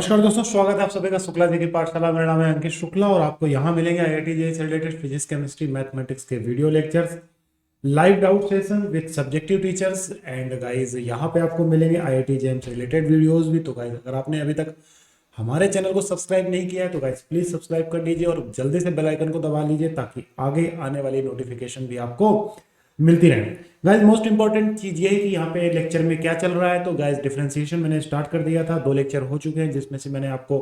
नमस्कार दोस्तों, स्वागत है आप सभी का शुक्ला जी की पाठशाला। मेरा नाम है अंकित शुक्ला और आपको यहाँ मिलेंगे आईआईटी जेईई से रिलेटेड फिजिक्स, केमिस्ट्री, मैथमेटिक्स के video lectures, live doubt session with subjective teachers and guys यहाँ पे आपको मिलेंगे आईआईटी जेईई से रिलेटेड वीडियोस भी। तो गाइस अगर आपने अभी तक हमारे चैनल को सब्सक्राइब नहीं किया है तो गाइस प्लीज सब्सक्राइब कर लीजिए और जल्दी से बेल आइकन को दबा लीजिए ताकि आगे आने वाली नोटिफिकेशन भी आपको मिलती रहे। गाइस मोस्ट इंपॉर्टेंट चीज ये है कि यहाँ पे लेक्चर में क्या चल रहा है। तो गाइस डिफरेंशिएशन मैंने स्टार्ट कर दिया था, 2 लेक्चर हो चुके हैं जिसमें से मैंने आपको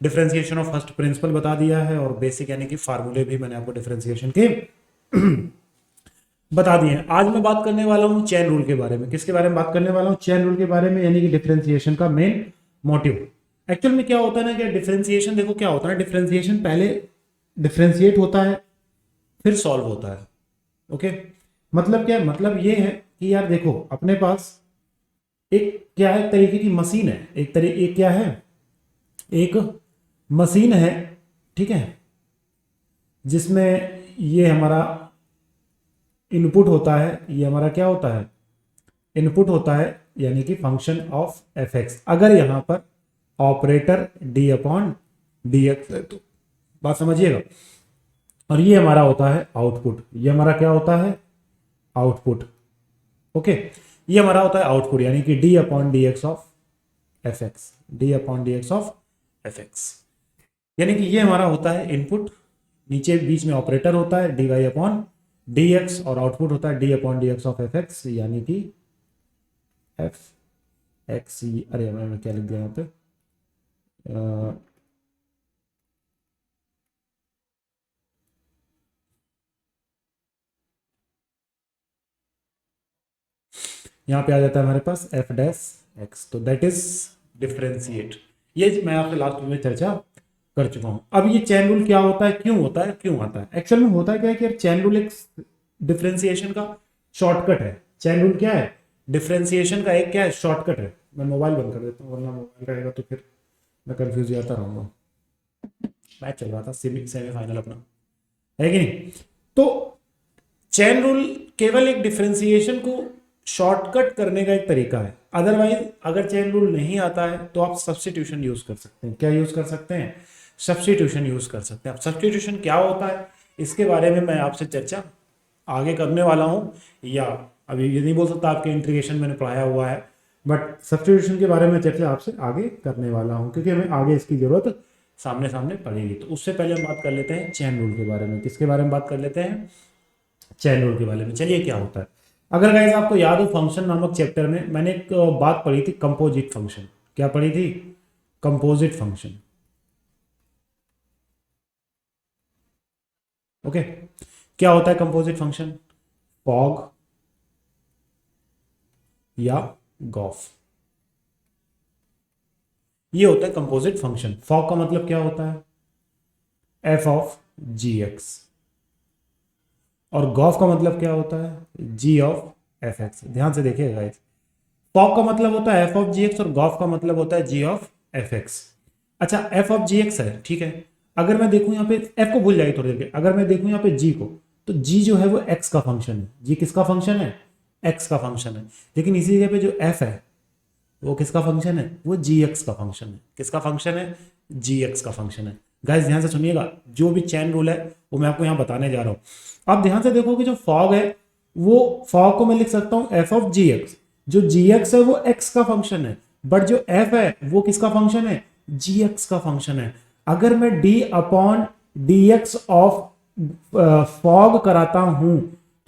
डिफरेंशिएशन ऑफ फर्स्ट प्रिंसिपल बता दिया है और बेसिक यानी कि फार्मूले भी मैंने आपको डिफरेंशिएशन के बता दिए हैं। आज मैं बात करने वाला हूँ चेन रूल के बारे में। किसके बारे में बात करने वाला हूँ? चेन रूल के बारे में, यानी कि डिफरेंशिएशन का मेन मोटिव। एक्चुअल में क्या होता है ना कि डिफरेंशिएशन, देखो क्या होता है, डिफरेंशिएशन पहले डिफरेंशिएट होता है फिर सॉल्व होता है। ओके, मतलब क्या है? मतलब ये है कि यार देखो अपने पास एक क्या है, तरीके की मशीन है, एक क्या है, एक मशीन है, ठीक है, जिसमें ये हमारा इनपुट होता है, ये हमारा क्या होता है, इनपुट होता है, यानी कि फंक्शन ऑफ एफ एक्स। अगर यहां पर operator D upon D x है तो बात समझिएगा। और ये हमारा होता है आउटपुट, ये हमारा क्या होता है, आउटपुट। ओके, ये हमारा होता है आउटपुट, यानी कि D upon D X of F x, D upon D X of F X, यानी कि ये हमारा होता है इनपुट, नीचे बीच में ऑपरेटर होता है D Y upon D X और आउटपुट होता है D upon D X of F X, यानी कि एफ एक्स। अरे मैं क्या लिख दिया यहाँ पे, यहाँ पे आ जाता है हमारे पास एफ डैश एक्स, तो दैट इज डिफरेंशिएट। ये मैं आपसे लास्ट में चर्चा कर चुका हूं। अब ये चेन रूल क्या होता है, क्यों होता है, क्यों आता है? एक्चुअल में होता क्या है कि यार चेन रूल एक डिफरेंशिएशन का शॉर्टकट है। चेन रूल क्या है? डिफरेंशिएशन का एक क्या है, शॉर्टकट है। मैं मोबाइल बंद कर देता हूँ वरना मोबाइल रहेगा तो फिर मैं कंफ्यूज जाता रहूंगा। मैच चल रहा था सेमीफाइनल अपना, है कि नहीं? तो चेन रूल केवल एक डिफरेंशिएशन को शॉर्टकट करने का एक तरीका है। अदरवाइज अगर चेन रूल नहीं आता है तो आप सब्स्टिट्यूशन यूज कर सकते हैं। क्या यूज कर सकते हैं? सब्स्टिट्यूशन यूज कर सकते हैं। अब सब्स्टिट्यूशन क्या होता है इसके बारे में मैं आपसे चर्चा आगे करने वाला हूं, या अभी ये नहीं बोल सकता आपके इंटीग्रेशन मैंने पढ़ाया हुआ है, बट सब्स्टिट्यूशन के बारे में चर्चा आपसे आगे करने वाला हूं क्योंकि हमें आगे इसकी जरूरत सामने सामने पड़ेगी। तो उससे पहले हम बात कर लेते हैं चेन रूल के बारे में। किसके बारे में बात कर लेते हैं? चेन रूल के बारे में। चलिए क्या होता है, अगर गाइस आपको याद हो फंक्शन नामक चैप्टर में मैंने एक बात पढ़ी थी, कंपोजिट फंक्शन। क्या पढ़ी थी? Composite function. ओके, क्या होता है कंपोजिट फंक्शन? फॉग या गॉफ, ये होता है कंपोजिट फंक्शन। फॉग का मतलब क्या होता है? F of G X. और गॉफ का मतलब क्या होता है? G of F X. ध्यान से देखिएगा गाइस, फॉग का मतलब होता है एफ ऑफ जी एक्स और गॉफ का मतलब होता है जी ऑफ एफ एक्स। अच्छा, एफ ऑफ जी एक्स है, ठीक है। अगर मैं देखूं यहाँ पे, एफ को भूल जाइए थोड़ी देर के, अगर मैं देखूं यहाँ पे जी को, तो जी जो है वो एक्स का फंक्शन है। जी किसका फंक्शन है? एक्स का फंक्शन है। लेकिन इसी जगह पे जो एफ है वो किसका फंक्शन है? वो जी एक्स का फंक्शन है। किसका फंक्शन है? जी एक्स का फंक्शन है। गाइस ध्यान से सुनिएगा, जो भी चेन रूल है वो मैं आपको यहाँ बताने जा रहा हूँ। आप ध्यान से देखो कि जो फॉग है वो फॉग को मैं लिख सकता हूँ एफ ऑफ जी एक्स। जो जी एक्स है वो एक्स का फंक्शन है, बट जो एफ है वो किसका फंक्शन है? जी एक्स का फंक्शन है। अगर मैं D upon D X of fog कराता हूं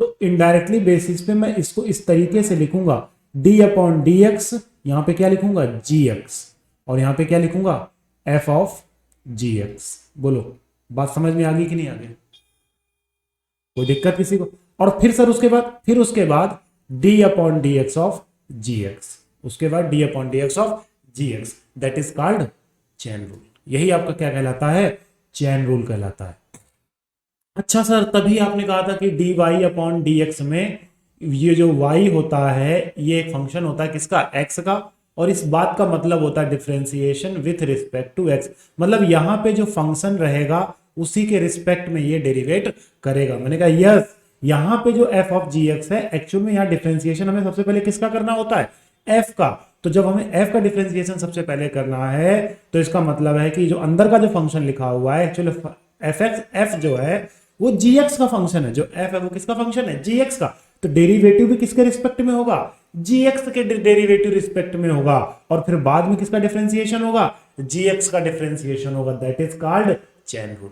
तो इनडायरेक्टली बेसिस पे मैं इसको इस तरीके से लिखूंगा, डी अपॉन डी एक्स, यहां पे क्या लिखूंगा? जी एक्स, और यहां पे क्या लिखूंगा? F of G X. बोलो बात समझ में आ गई कि नहीं आ गई? कोई दिक्कत किसी को? और फिर सर उसके बाद D upon D X of G X, उसके बाद D upon D X of G X, that is called chain rule. यही आपका क्या कहलाता है? चेन रूल कहलाता है। अच्छा सर, तभी आपने कहा था कि D Y upon D X में ये जो y होता है ये एक फंक्शन होता है किसका? x का, और इस बात का मतलब होता है differentiation with respect to x। मतलब यहां पे जो फंक्शन रहेगा उसी के रिस्पेक्ट में ये डेरिवेट करेगा। मैंने कहा यस, यहां पे जो f ऑफ जी एक्स है एक्चुअल में यहाँ डिफरेंशिएशन हमें सबसे पहले किसका करना होता है? f का। तो जब हमें f का डिफरेंशिएशन सबसे पहले करना है तो इसका मतलब है कि जो अंदर का जो फंक्शन लिखा हुआ है एक्चुअली f जो है वो gx का फंक्शन है। जो f है वो किसका फंक्शन है? gx का। तो डेरिवेटिव भी किसके रिस्पेक्ट में होगा? gx के डेरिवेटिव रिस्पेक्ट में होगा, और फिर बाद में किसका डिफरेंशिएशन होगा? gx का डिफरेंशिएशन होगा। That is called chain rule.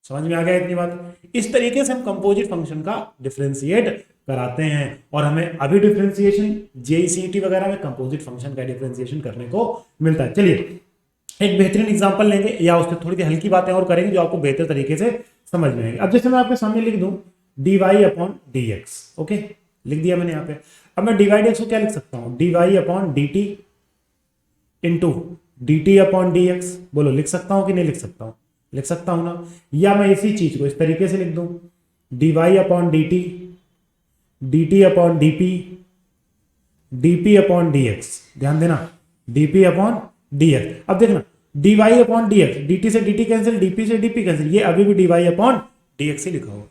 समझ में आ गया इतनी बात? इस तरीके से हम कंपोजिट फंक्शन का डिफरेंशिएट कराते हैं, और हमें अभी डिफरेंशिएशन जेईसीटी वगैरह में कंपोजिट फंक्शन का डिफरेंशिएशन करने को मिलता है। चलिए एक बेहतरीन एग्जांपल लेंगे, या उससे थोड़ी सी हल्की बातें और करेंगे जो आपको बेहतर तरीके से समझ में आएगी। अब जैसे मैं आपके सामने लिख दूं dy अपॉन dx, ओके, लिख दिया मैंने यहाँ पे। अब मैं dy dx को क्या लिख सकता हूँ? dy upon dt into dt upon dx। बोलो लिख सकता हूँ कि नहीं लिख सकता हूँ? लिख सकता हूँ ना। या मैं इसी चीज को इस तरीके से लिख दूं dy upon dt, dt upon dp, dp upon dx। ध्यान देना, dp अपॉन dx। अब देखना dy अपॉन dx, dt से dt कैंसिल, dp से dp कैंसिल, ये अभी भी dy अपॉन dx ही लिखा हो।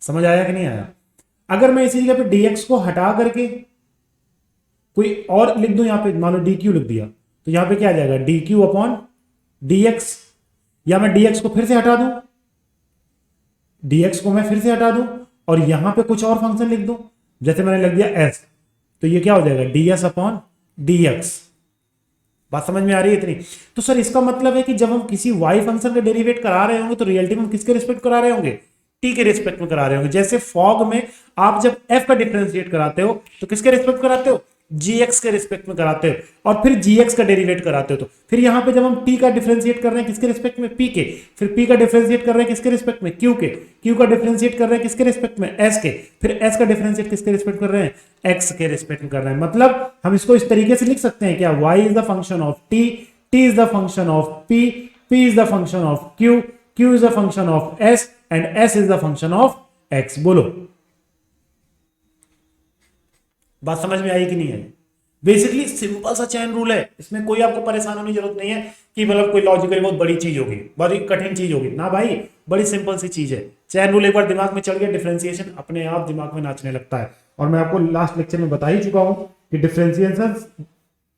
समझ आया कि नहीं आया? अगर मैं इसी जगह पे dx को हटा करके कोई और लिख दूं, यहां पे मान लो dq लिख दिया, तो यहां पे क्या आ जाएगा? dq upon dx। या मैं dx को फिर से हटा दूं, dx को मैं फिर से हटा दूं और यहां पे कुछ और फंक्शन लिख दूं, जैसे मैंने लिख दिया s, तो ये क्या हो जाएगा? ds upon dx। बात समझ में आ रही है इतनी? तो सर इसका मतलब है कि जब हम किसी y फंक्शन का डेरिवेट करा रहे होंगे तो रियलिटी में हम किसके रिस्पेक्ट करा रहे होंगे? t के रिस्पेक्ट में करा रहे होंगे। जैसे फॉग में आप जब f का डिफरेंशिएट कराते हो तो किसके रिस्पेक्ट कराते हो? gx के रिस्पेक्ट में कराते हो, और फिर gx का डेरिवेट कराते हो। तो फिर यहां पे जब हम t का डिफरेंशिएट कर रहे हैं किसके रिस्पेक्ट में? p के, फिर p का डिफरेंशिएट कर रहे हैं किसके रिस्पेक्ट में? q के, q का डिफरेंशिएट कर रहे हैं किसके रिस्पेक्ट में? s के, फिर s का डिफरेंशिएट किसके रिस्पेक्ट कर रहे हैं? x के रिस्पेक्ट में कर रहे हैं। मतलब हम इसको इस तरीके से लिख सकते हैं क्या? y is the function of t, t is the function of p, p is the function of q, q is the function of s and s is the function of x। बोलो बात समझ में आई कि नहीं आई? Basically simple सा chain rule है, इसमें कोई आपको परेशान होने की जरूरत नहीं है कि मतलब कोई लॉजिकली बहुत बड़ी चीज होगी, बहुत ही कठिन चीज होगी ना भाई, बड़ी सिंपल सी चीज है। चेन रूल एक बार दिमाग में चढ़ गया, डिफरेंशिएशन अपने आप दिमाग में नाचने लगता है। और मैं आपको लास्ट लेक्चर में बता ही चुका हूं कि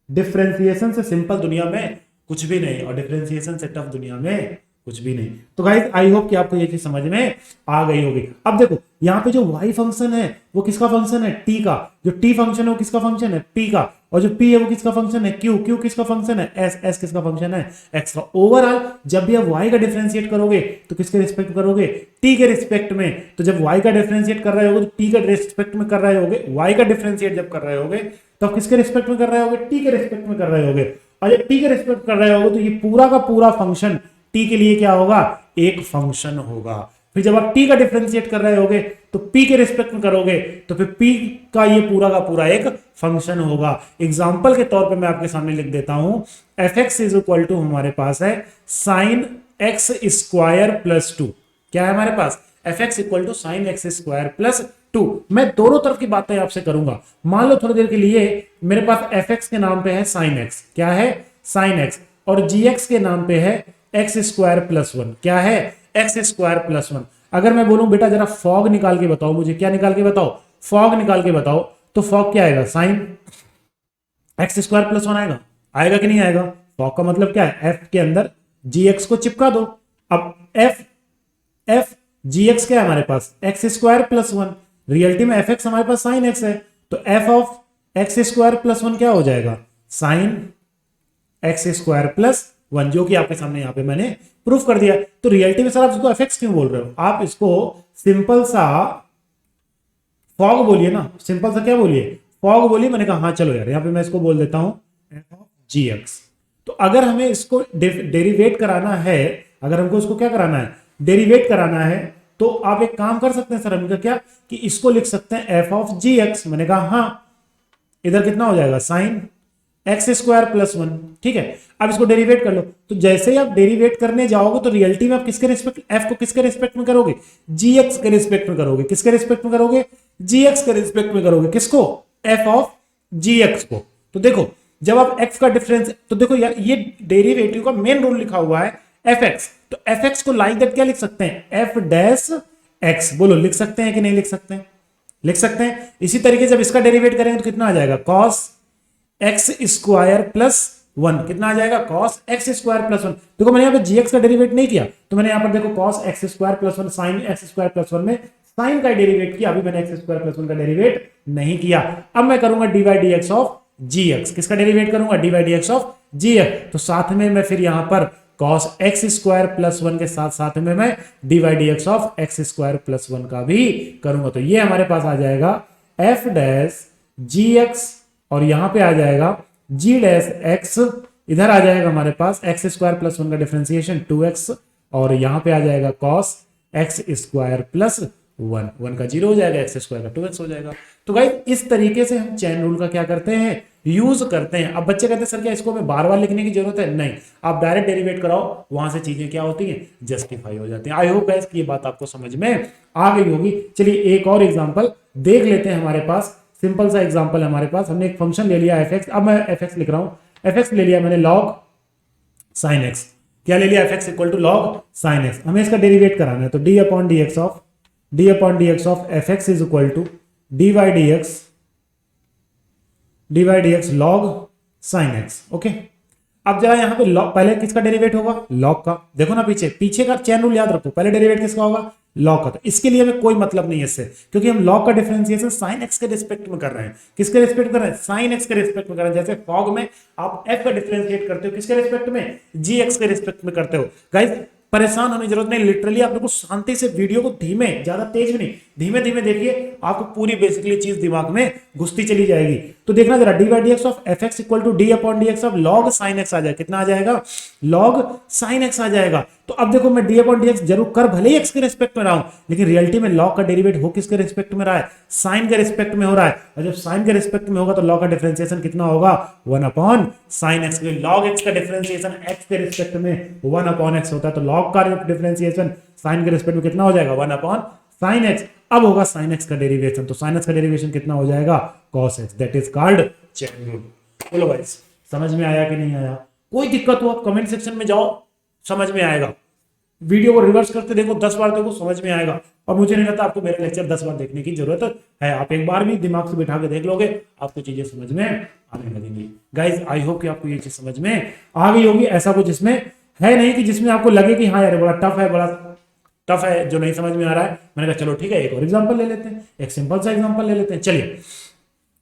डिफरेंशिएशन से सिंपल दुनिया में कुछ भी नहीं, और डिफरेंशिएशन से टफ दुनिया में कुछ भी नहीं। तो गाइस आई होप कि आपको ये चीज समझ में आ गई होगी। अब देखो यहाँ पे जो y फंक्शन है वो किसका फंक्शन है? t का। जो t फंक्शन है वो किसका फंक्शन है? p का। और जो p है वो किसका फंक्शन है? q, q किसका फंक्शन है? s, s किसका फंक्शन है? x का। ओवरऑल जब भी आप y का डिफरेंशिएट करोगे तो किसके रिस्पेक्ट करोगे? t के रिस्पेक्ट में। तो जब y का डिफरेंशिएट कर रहे होगे तो t के रिस्पेक्ट में कर रहे होगे, y का डिफरेंशिएट जब कर रहे होगे तो आप किसके रिस्पेक्ट में कर रहे होगे? t के रिस्पेक्ट में कर रहे होगे। और जब t के रिस्पेक्ट कर रहे होगे तो ये पूरा का पूरा फंक्शन t के लिए क्या होगा? एक फंक्शन होगा। फिर जब आप t का डिफरेंशिएट कर रहे होगे तो p के रिस्पेक्ट में करोगे तो फिर p का ये पूरा का पूरा एक फंक्शन होगा। एग्जांपल के तौर पे मैं आपके सामने लिख देता हूं, fx इज इक्वल टू हमारे पास है sin x स्क्वायर प्लस 2। क्या है हमारे पास? fx equal to sin x square plus 2। मैं दोनों तरफ की बातें आपसे करूंगा। मान लो थोड़ी देर के लिए मेरे पास fx के नाम पे है sin x, क्या है? sin x, और gx के नाम पे है एक्स स्क्वायर प्लस 1, क्या है? X square plus 1। अगर मैं बोलूं बेटा जरा फॉग निकाल के बताओ मुझे, क्या निकाल के बताओ? फॉग निकाल के बताओ, तो फॉग क्या आएगा? साइन एक्स स्क्वायर प्लस 1 आएगा। आएगा कि नहीं आएगा? फॉग का मतलब क्या है? एफ के अंदर जी एक्स को चिपका दो। अब एफ जी एक्स क्या है हमारे पास? X square plus 1। रियलिटी में एफ एक्स हमारे पास साइन एक्स है, तो f of x square plus 1 क्या हो जाएगा? साइन एक्स स्क्वायर प्लस 1, जो कि आपके सामने यहां पे मैंने प्रूफ कर दिया। तो रियलिटी में सर आप इसको एफएक्स क्यों बोल रहे हो? आप इसको सिंपल सा फॉग बोलिए ना, सिंपल सा क्या बोलिए? फॉग बोलिए। मैंने कहा हाँ चलो यार, यहां पे मैं इसको बोल देता हूं एफ ऑफ जी एक्स। तो अगर हमें इसको डेरिवेट कराना है, अगर हमको इसको क्या कराना है? डेरिवेट कराना है, तो आप एक काम कर सकते हैं सर, हमका क्या कि इसको लिख सकते हैं एफ ऑफ जी एक्स। मैंने कहा हाँ, इधर कितना हो जाएगा? साइन एक्स स्क्वायर प्लस 1, ठीक है। अब इसको डेरिवेट कर लो। तो जैसे ही आप डेरिवेट करने जाओगे तो रियलिटी में आप किसके रिस्पेक्ट, एफ को किसके रिस्पेक्ट में करोगे? जी एक्स के रिस्पेक्ट में करोगे। किसके रिस्पेक्ट में करोगे? जी एक्स के रिस्पेक्ट में करोगे। किसको? एफ ऑफ जी एक्स को। तो देखो जब आप एक्स का डिफरेंस, तो देखो यार ये डेरिवेटिव का मेन रूल लिखा हुआ है एफ एक्स। तो एफ एक्स को लाइक दैट क्या लिख सकते हैं? F dash x. बोलो लिख सकते हैं कि नहीं लिख सकते हैं? लिख सकते हैं। इसी तरीके से जब इसका डेरिवेट करेंगे तो कितना आ जाएगा, cos x स्क्वायर प्लस 1, कितना आ जाएगा cos x स्क्वायर प्लस 1। देखो मैंने यहाँ पे gx का डेरिवेट नहीं किया, तो मैंने यहाँ पर देखो cos x square plus 1 sin x square plus 1 में साइन का डेरिवेट किया, अभी मैंने x स्क्वायर प्लस 1 का डेरिवेट नहीं किया। अब मैं करूंगा dy dx ऑफ gx, किसका डेरिवेट करूंगा, dy dx ऑफ gx। तो साथ में मैं फिर यहां पर cos x स्क्वायर प्लस 1 के साथ साथ में मैं dy dx of x square plus 1 का भी करूंगा। तो ये हमारे पास आ जाएगा f डैश gx और यहां पे आ जाएगा g डैश x, इधर आ जाएगा हमारे पास x स्क्वायर प्लस 1 का डिफरेंशिएशन 2x और यहां पे आ जाएगा cos x स्क्वायर प्लस 1 का 0 हो जाएगा, x स्क्वायर का 2x हो जाएगा। तो गाइस इस तरीके से हम चेन रूल का क्या करते हैं, यूज करते हैं। अब बच्चे कहते हैं सर क्या इसको हमें बार बार लिखने की जरूरत है, नहीं, आप डायरेक्ट डेरिवेट कराओ, वहां से चीजें क्या होती हैं, जस्टिफाई हो जाती हैं। आई होप गाइस कि ये बात आपको समझ में आ गई होगी। चलिए एक और एग्जांपल देख लेते हैं। हमारे पास सिंपल सा एग्जांपल है, हमारे पास हमने एक फंक्शन ले लिया fx, अब मैं fx लिख रहा हूं, fx ले लिया मैंने log sin x, क्या ले लिया, fx equal to log sin x, हमें इसका डेरिवेट कराना है। तो d upon dx of fx is equal to dy dx log sin x। Okay, अब जरा यहां पे log, पहले किसका डेरिवेट होगा, log का। देखो ना पीछे का चेन रूल याद रखो, पहले डेरिवेट किसका होगा, log का। तो इसके लिए हमें कोई मतलब नहीं है इससे, क्योंकि हम log का डिफरेंशिएशन sin x के रिस्पेक्ट में कर रहे हैं। किसके रिस्पेक्ट कर रहे हैं, sin x के रिस्पेक्ट में कर रहे हैं। जैसे fog में आप f का डिफरेंशिएट करते हो किसके रिस्पेक्ट में, gx के रिस्पेक्ट में करते हो। गाइस परेशान होने की जरूरत नहीं, लिटरली आप लोगों को शांति से वीडियो को धीमे, ज्यादा तेज भी नहीं, धीमे धीमे देखिए, आपको पूरी बेसिकली चीज दिमाग में घुसती चली जाएगी। तो देखना जरा, dy dx of fx equal to d upon dx of log sin x आ जाएगा, कितना आ जाएगा, log sin x आ जाएगा। तो अब देखो मैं d अपॉन dx जरूर कर भले ही x के रिस्पेक्ट में रहा हूं, लेकिन रियलिटी में log का डेरिवेट हो किसके रिस्पेक्ट में रहा है, sin के रिस्पेक्ट में हो रहा है। और जब sin के रिस्पेक्ट में होगा तो log का डिफरेंशिएशन कितना होगा, 1 upon sin x। log x का डिफरेंशिएशन x के रिस्पेक्ट में 1 अपॉन x होता है, तो log का डिफरेंशिएशन sin के रिस्पेक्ट में कितना हो जाएगा, 1 अपॉन sin x। अब होगा sin x का डेरिवेशन, तो sin x का डेरिवेशन कितना हो जाएगा, cos x, that is called chain rule. बोलो गाइस समझ में आया कि नहीं आया, कोई दिक्कत हो आप कमेंट सेक्शन में जाओ, समझ में आएगा। वीडियो को रिवर्स करके देखो, 10 बार देखो, समझ में आएगा। और मुझे नहीं लगता आपको मेरा लेक्चर 10 बार देखने की जरूरत है, आप एक बार भी दिमाग से बिठा के देख लोगे, आपको चीजें समझ में आने लगेंगी। गाइज आई होप कि आपको ये चीज समझ में आ गई होगी। ऐसा कुछ इसमें है नहीं कि जिसमें आपको लगे कि हाँ यार बड़ा टफ है जो नहीं समझ में आ रहा है। मैंने कहा चलो ठीक है, एक और एग्जांपल ले लेते हैं, एक सिंपल सा एग्जांपल ले लेते हैं। चलिए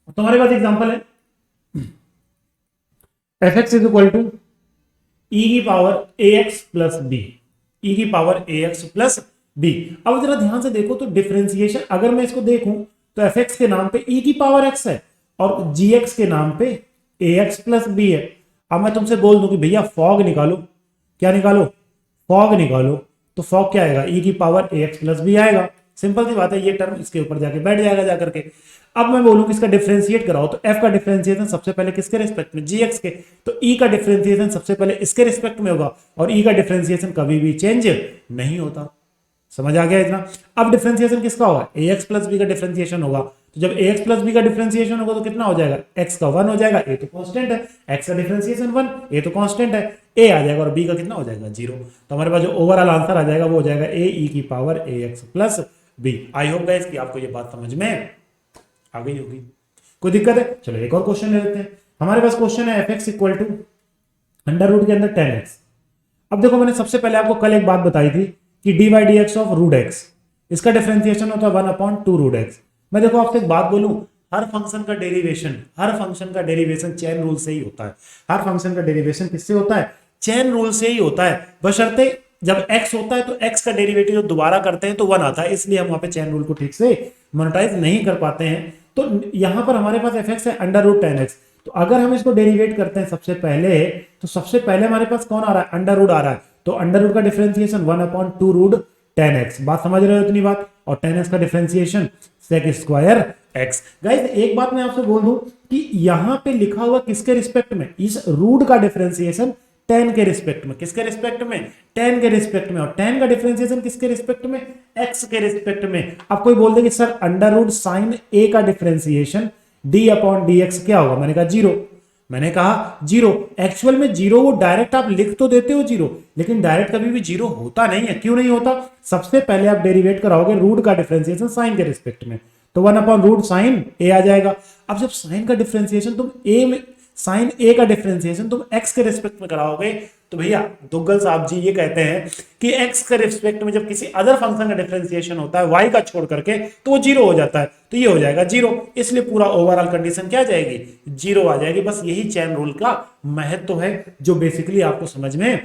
तो हमारे पास एग्जांपल है fx is equal to e की power ax plus b, e की पावर ax प्लस b। अब जरा ध्यान से देखो तो डिफरेंशिएशन अगर मैं इसको देखूं तो fx के नाम पे e की पावर x है और gx के नाम पे ax प्लस b है। अब मैं तुमसे बोल दूं कि भैया फॉग निकालो, क्या निकालो, फॉग निकालो, तो फॉग क्या आएगा, e की पावर ax प्लस b आएगा। सिंपल सी बात है, ये टर्म इसके ऊपर जाके बैठ जाएगा जाकर के। अब मैं बोलूं कि इसका डिफरेंशिएट कराओ, तो f का डिफरेंशिएशन सबसे पहले किसके रिस्पेक्ट में, gx के, तो e का डिफरेंशिएशन सबसे पहले इसके रिस्पेक्ट में होगा और e का डिफरेंशिएशन कभी भी चेंज नहीं होता। समझ आ गया इतना। अब डिफरेंशिएशन किसका होगा, ax प्लस b का डिफरेंशिएशन होगा। तो जब ax प्लस b का डिफरेंशिएशन होगा तो कितना हो जाएगा, x का 1 हो जाएगा, a तो कांस्टेंट है, x का डिफरेंशिएशन 1, a तो कांस्टेंट है, a आ जाएगा और b का कितना हो जाएगा 0। तो हमारे पास जो ओवरऑल आंसर आ जाएगा वो हो जाएगा a e की power ax plus b। I hope guys कि आपको ये बात समझ में आ गई होगी। कोई दिक्कत है, चलो एक और क्वेश्चन ले लेते हैं। हमारे पास क्वेश्चन है fx equal to under root के अंदर 10x। अब देखो मैंने सबसे पहले आपको कल एक बात बताई थी कि dy dx of root x, इसका डिफरेंशिएशन होता है 1 अपॉन 2 रूट x। मैं देखो आपसे एक बात बोलूं, हर फंक्शन का डेरिवेशन चेन रूल से ही होता है। हर फंक्शन का डेरिवेशन किससे होता है, चेन रूल से ही होता है। बशर्ते जब x होता है तो x का डेरिवेटिव जब दोबारा करते हैं तो 1 आता है, इसलिए हम वहां पे चेन रूल को ठीक से मोनेटाइज नहीं कर पाते हैं। तो यहां पर हमारे पास fx है अंडर रूट 10x। तो अगर हम इसको डेरिवेट करते हैं सबसे पहले हमारे पास कौन आ रहा है, अंडर रूट आ रहा है। तो अंडर रूट का डिफरेंशिएशन 1 अपॉन 2 रूट 10x, बात समझ रहे हो इतनी बात। और 10x का differentiation sec square x। Guys एक बात मैं आपसे बोल दूं कि यहां पे लिखा हुआ किसके रिस्पेक्ट में, इस रूट का डिफरेंशिएशन 10 के रिस्पेक्ट में, किसके रिस्पेक्ट में, 10 के रिस्पेक्ट में, और 10 का डिफरेंशिएशन किसके रिस्पेक्ट में, x के रिस्पेक्ट में। अब कोई बोल दे कि sir under root sine a का डिफरेंशिएशन d अपॉन dx क्या होगा, मैंने कहा 0। मैंने कहा 0। एक्चुअल में 0 वो डायरेक्ट आप लिख तो देते हो 0, लेकिन डायरेक्ट कभी भी 0 होता नहीं है। क्यों नहीं होता, सबसे पहले आप डेरिवेट कराओगे रूट का डिफरेंशिएशन साइन के रिस्पेक्ट में। तो 1/√sin a आ जाएगा। अब जब साइन का डिफरेंशिएशन तुम a में, साइन a का डिफरेंशिएशन तुम x के रिस्पेक्ट में कराओगे, तो भैया दुग्गल साहब जी ये कहते हैं कि x के रिस्पेक्ट में जब किसी अदर फंक्शन का डिफरेंशिएशन होता है y का छोड़ करके, तो वो जीरो हो जाता है, तो ये हो जाएगा जीरो। इसलिए पूरा ओवरऑल कंडीशन क्या आ जाएगी, जीरो आ जाएगी। बस यही चेन रूल का महत्व है जो बेसिकली आपको समझ में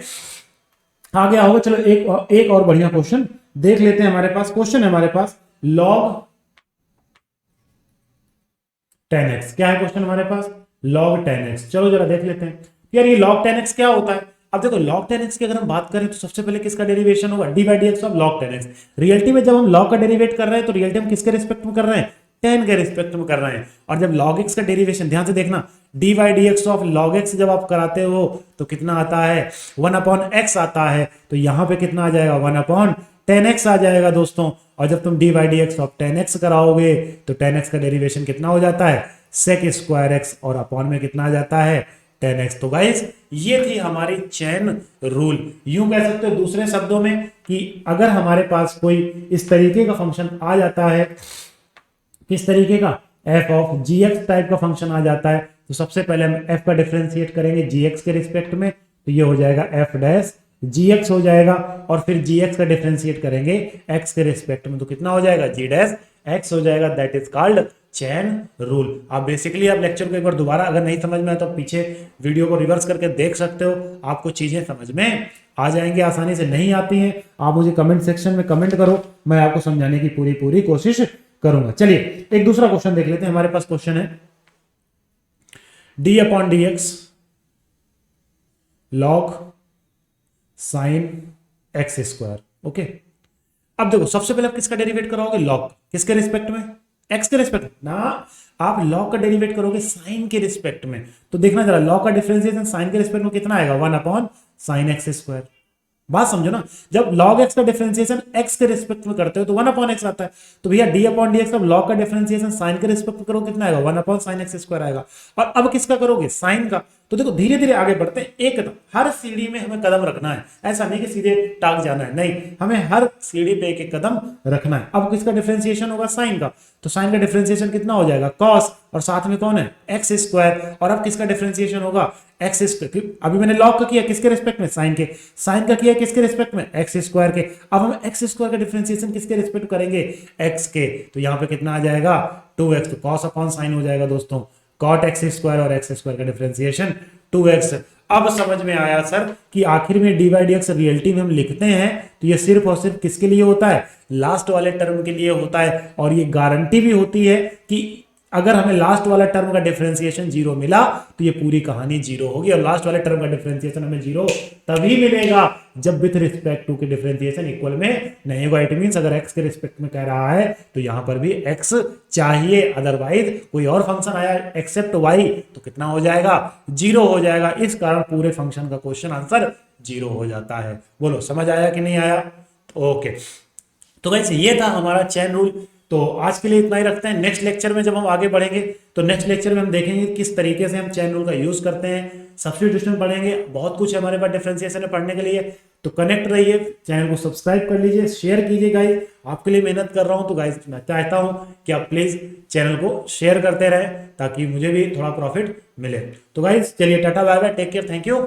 आ गया होगा। चलो एक और बढ़िया क्वेश्चन देख लेते हैं। हमारे पास क्वेश्चन है, हमारे पास log 10x। क्या है क्वेश्चन हमारे पास, log 10x। चलो जरा देख लेते हैं यार ये log 10x क्या होता है। अब देखो log 10x की अगर हम बात करें तो सबसे पहले किसका डेरिवेशन होगा, d/dx of log 10x। Reality में जब हम log का डेरिवेट कर रहे हैं तो रियलिटी हम किसके रिस्पेक्ट में कर रहे हैं, 10 के रिस्पेक्ट में कर रहे हैं। और जब log x का डेरिवेशन, ध्यान से देखना, d/dx ऑफ log x जब आप कराते हो तो कितना आता है, 1/x आता है। तो यहां पे कितना आ जाएगा, 1/10x आ जाएगा दोस्तों। और जब तुम d/dx ऑफ 10x कराओगे तो 10x का डेरिवेशन कितना हो जाता है, sec² x, और अपॉन में कितना आ जाता है, 10x। तो गाइस ये थी हमारी चेन रूल। यूं कह सकते हो दूसरे शब्दों में कि अगर हमारे पास कोई इस तरीके का फंक्शन आ जाता है, किस तरीके का, f ऑफ gx टाइप का फंक्शन आ जाता है, तो सबसे पहले हम f का डिफरेंशिएट करेंगे gx के रिस्पेक्ट में, तो ये हो जाएगा f डैश gx हो जाएगा। और फिर gx का डिफरेंशिएट करेंगे x के रिस्पेक्ट में, तो कितना हो जाएगा, g डैश x हो जाएगा। That is called chain rule. आप बेसिकली आप लेक्चर को एक बार दोबारा अगर नहीं समझ में आए तो पीछे वीडियो को रिवर्स करके देख सकते हो, आपको चीजें समझ में आ जाएंगे। आसानी से नहीं आती हैं आप मुझे कमेंट सेक्शन में कमेंट करो, मैं आपको समझाने की पूरी कोशिश करूंगा। चलिए एक दूसरा क्वेश्चन देख लेते हैं। हमारे पास क्वेश्चन है d/dx log sin x²। Okay, अब देखो सबसे पहले आप किसका डेरिवेट कराओगे, log किसके रिस्पेक्ट में, x के रिस्पेक्ट ना, आप log का डेरिवेट करोगे sin के रिस्पेक्ट में। तो देखना जरा log का डिफरेंशिएशन sin के रिस्पेक्ट में कितना आएगा, 1/sin x²। बात समझो ना, जब log x का डिफरेंशिएशन x के रिस्पेक्ट में करते हो तो 1/x आता है। तो भैया d/dx अब log का डिफरेंशिएशन sin के रिस्पेक्ट में करोगे कितना आएगा, 1/sin x² आएगा। और अब किसका करोगे, sin का। तो देखो धीरे धीरे आगे बढ़ते हैं, एक कदम, हर सीढ़ी में हमें कदम रखना है, ऐसा नहीं कि सीधे टाक जाना है, नहीं, हमें हर सीढ़ी पे एक एक कदम रखना है। अब किसका डिफरेंशिएशन होगा, sin का। तो sin का डिफरेंशिएशन कितना हो जाएगा, cos, और साथ में कौन है, x²। और अब किसका डिफरेंशिएशन होगा, x²। अभी मैंने log का किया किसके रिस्पेक्ट में, sin के, sin का किया किसके रिस्पेक्ट में, x² के। अब हम x² का डिफरेंशिएशन किसके रिस्पेक्ट करेंगे, x के। तो यहाँ पे कितना आ जाएगा, 2x। तो cos अपॉन sin हो जाएगा दोस्तों, cot x² और x² का डिफरेंशिएशन 2x। अब समझ में आया सर कि आखिर में d/dx रियलिटी में हम लिखते हैं तो ये सिर्फ और सिर्फ किसके लिए होता है, लास्ट वाले टर्म के लिए होता है। और ये गारंटी भी होती है कि अगर हमें लास्ट वाला टर्म का डिफरेंशिएशन जीरो मिला तो ये पूरी कहानी जीरो होगी। और लास्ट वाले टर्म का डिफरेंशिएशन हमें जीरो तभी मिलेगा जब विथ रिस्पेक्ट टू के डिफरेंशिएशन इक्वल में नहीं होगा। इट मींस अगर x के रिस्पेक्ट में कह रहा है तो यहां पर भी x चाहिए, अदरवाइज कोई और फंक्शन आया एक्सेप्ट y तो कितना हो जाएगा, जीरो हो जाएगा। इस कारण पूरे फंक्शन का क्वेश्चन आंसर जीरो हो जाता है। बोलो समझ आया कि नहीं आया, ओके। तो गाइस ये था हमारा चेन रूल। तो आज के लिए इतना ही रखते हैं। नेक्स्ट लेक्चर में जब हम आगे बढ़ेंगे तो नेक्स्ट लेक्चर में हम देखेंगे किस तरीके से हम चेन रूल का यूज करते हैं, सब्स्टिट्यूशन पढ़ेंगे, बहुत कुछ है हमारे पास डिफरेंशिएशन में पढ़ने के लिए। तो कनेक्ट रहिए, चैनल को सब्सक्राइब कर लीजिए, शेयर कीजिए गाइस, आपके लिए मेहनत कर रहा हूं तो गाइस मैं चाहता हूं कि आप प्लीज चैनल को शेयर करते रहें ताकि मुझे भी थोड़ा प्रॉफिट मिले। तो गाइस चलिए tata bye bye, take care, thank you.